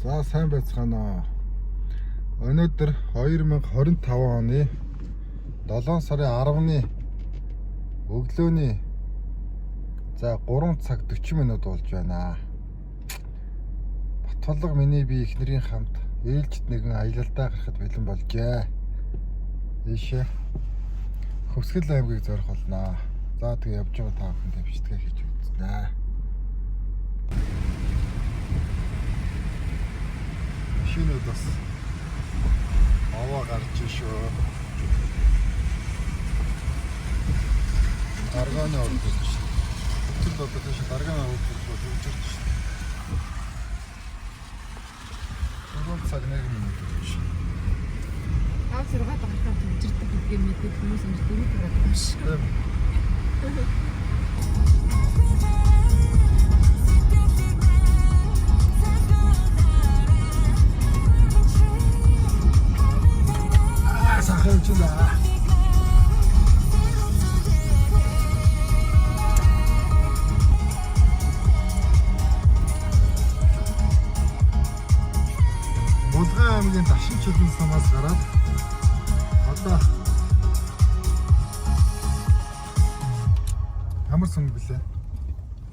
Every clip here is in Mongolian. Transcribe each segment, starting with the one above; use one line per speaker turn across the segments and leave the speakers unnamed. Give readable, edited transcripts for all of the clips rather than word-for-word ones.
За сайн байцгаана. Өнөөдөр 2025 оны 7 сарын 10-ны өглөөний 3 цаг 40 минут болж байна. Батболго миний би эхнэрийн хамт ээлжид нэгэн аялалдаа гарахад бэлэн болжээ. Ийшээ Хөвсгөл аймгийг зорих болно. За тэгээ явж байгаа та бүхэнд бичлэгээ хийж үзнэ. Шинэ бас аваа гарч шүү. Даргааны орж ирж шүү. Тэр одоо тийш даргааны орж ирж байна шүү. Түрүүн цаг 1 минут шүү.
Тав зэрэг багтаа төвчөрдөг гэдгийг мэдээд хүмүүс амж дөрөв гараад байна шүү.
Булган аймгийн Дашин чулуун сумаас гараад одоо ямар сум блэ?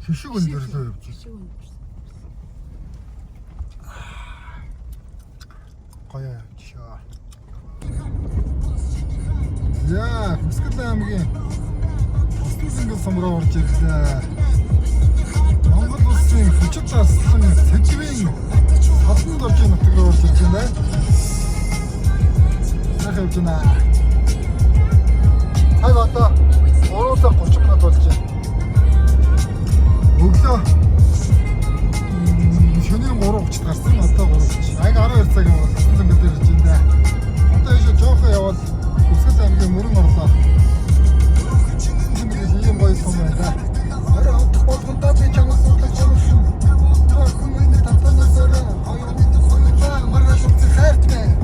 Шишиг өндөрлөө явж байна. Гоё явчихаа. Яа, Хөвсгөл аймгийн Хөвсгөл сум руу орж ирлээ. Монгол улсын хүчит зарслан сэжвийн хатанд орж ирэх нутаг руу орж ирж байна. Сайхан явж байна. Хай одоо 3 цаг 30 минут болж байна. Өглөө шөнийн 3:30 гарсан. Одоо 3:30. Аяг 12 цаг яваад Хөвсгөл дээр ирж байна. Одоо ийшээ жоохон яваад Хөвсгөл аймгийн мөрөн орлоо. Ийм гоё сум байна. Орой авах болгондоо би чамд суулгаж явуулсан. Хүмүүс татанаас орой маргааш үгүй хайрт байна.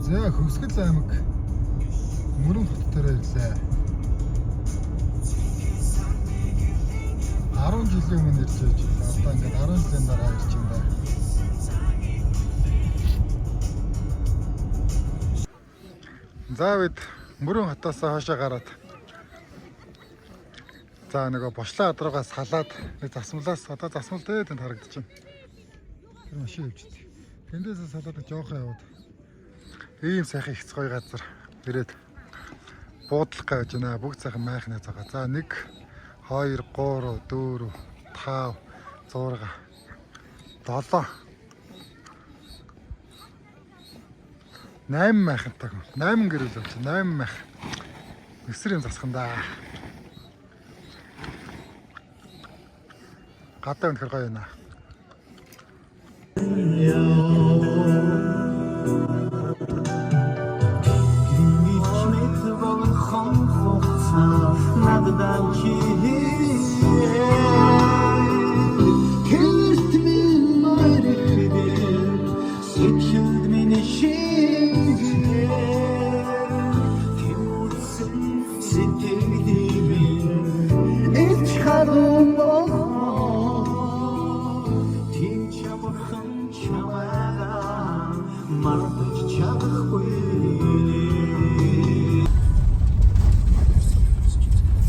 За Хөвсгөл аймаг мөрөн хот дээр ирлээ. 10 жилийн өмнө ирж байж байна. Одоо ингээд 10 жилийн дараа ирж байна. За бид мөрөн хотоос хоошоо гараад за нөгөө бошлоо адруугаас халаад нэг засмалаас одоо засмал дээр тэнд харагдаж байна. Тэр машин явчихдаг. Тэндээс салаад жоохон яваад ийм сайхан их гоё газар ирээд буудлах гэж байна. Бүгд сайхан майхнаа цагаа. За 1 2 3 4 5 6 7 8 майхантай. 8 гэрэл явж 8 майх. Өсөр юм засхандаа. Гадаа өнөхөр гоё байна.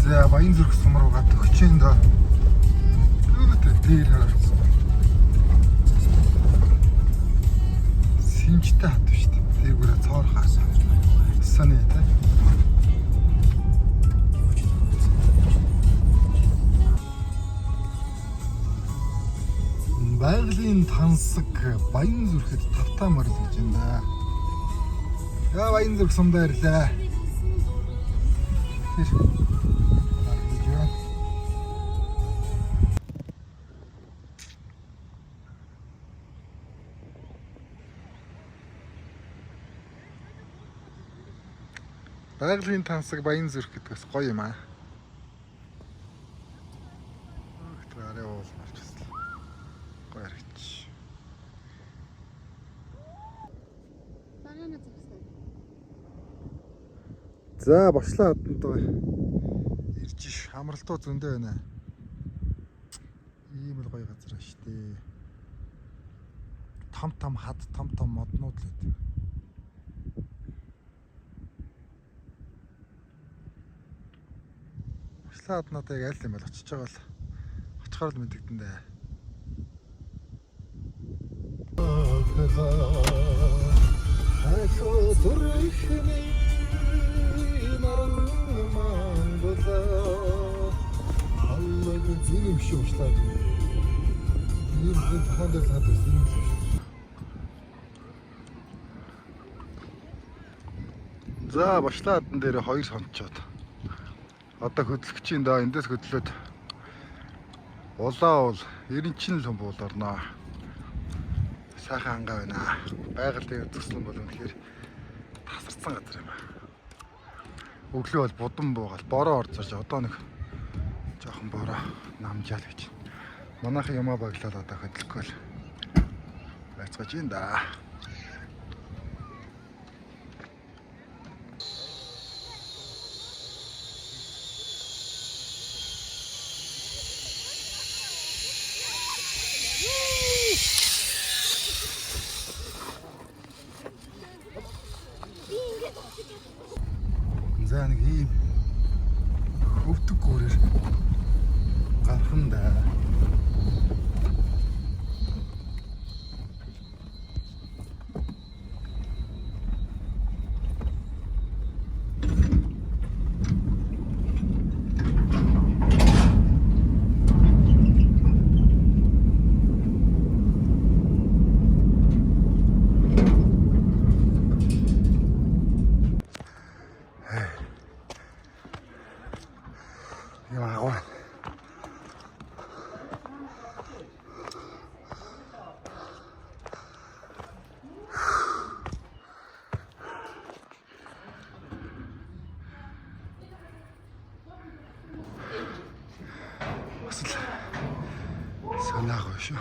За баян зүрх сум руугаа төгчөнд өөдөө дээр харсан. Синжтэй хат шүү дээ. Тэргүүрээ цоор хаасан. Санаа тэ. Байгалийн тансаг баян зүрхэд тавтаа морил гэж байна. За баян зүрх сумдаа ирлээ. Байгалийн тансаг баян зүрх гэдгээс гоё юм аа. Тэр арай уул марчсан. Гоё харагч.
Банана зогсоо.
За бошлоо хатанд ирж амралтуу зөндөө байна. Ийм л гоё газар ба штэ. Том хад, том моднууд л байдаг. Машлаад надад яг аль юм бол очиж байгаа л очихоор л мэдэгдэн дээ. Зиним шиг ушлаад. Ийм тахан дээр хаддаг зиним шиг. За башлаадан дээр хоёр сончоод. Одоо хөдөлгөчийн даа эндээс хөдлөөд улаа бол 90 чин л хүн бууларнаа. Сайхан ангаа байна. Байгальтай төслөн бол үнэхээр тасарсан газар юм. Өглөө бол будан буугаал бороо орцорж одоо нэг жоохон бороо намжаал гэж. Манайхан юмаа баглаад одоо хөдлөхгүй л байцгааж юм да. За нэг ийм хөвдөг гүүрээр гарах нь да. Яа. Санаагүй шүү.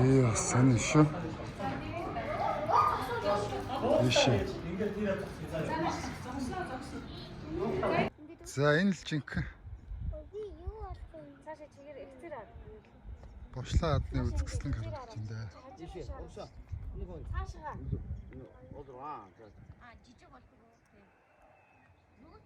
Яа, сайн шүү. Ишээ. За энэ л жинхэнэ Бовшлаа адны үзэсгэлэн харагдаж байна да.
цаашаа. Жижиг болдог уу? Нөгөө